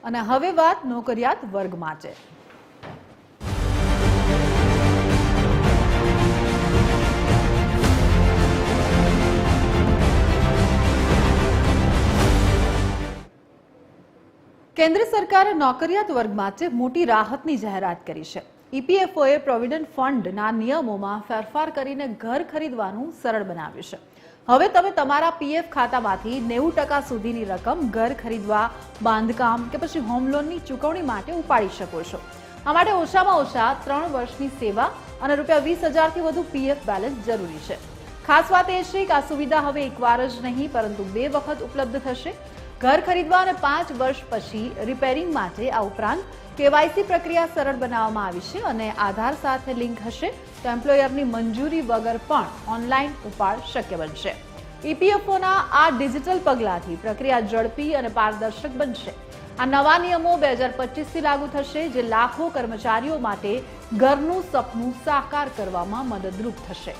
અને હવે વાત નોકરિયાત વર્ગમાં છે। કેન્દ્ર સરકારે નોકરિયાત વર્ગ માટે મોટી રાહતની જાહેરાત કરી છે। ઈપીએફઓએ પ્રોવિડન્ટ ફંડના નિયમોમાં ફેરફાર કરીને ઘર ખરીદવાનું સરળ બનાવ્યું છે। હવે તમે તમારા પીએફ ખાતામાંથી 90% સુધીની રકમ ઘર ખરીદવા, બાંધકામ કે પછી હોમ લોનની ચૂકવણી માટે ઉપાડી શકો છો। આ માટે ઓછામાં ઓછા 3 વર્ષની સેવા અને ₹20,000થી વધુ પીએફ બેલેન્સ જરૂરી છે। ખાસ વાત એ છે કે આ સુવિધા હવે એકવાર જ નહીં પરંતુ 2 વખત ઉપલબ્ધ થશે। घर खरीदवा અને 5 વર્ષ પછી રિપેરિંગ માટે આ ઉપરાંત કેવાયસી પ્રક્રિયા સરળ બનાવવામાં આવી છે અને આધાર સાથે લિંક હશે તો એમ્પ્લોયરની મંજૂરી વગર પણ ઓનલાઈન ઉપાડ શક્ય બનશે। ઈપીએફઓના આ ડિજિટલ પગલાંથી પ્રક્રિયા ઝડપી અને પારદર્શક બનશે। આ નવા નિયમો 2025થી લાગુ થશે જે લાખો કર્મચારીઓ માટે ઘરનું સપનું સાકાર કરવામાં મદદરૂપ થશે।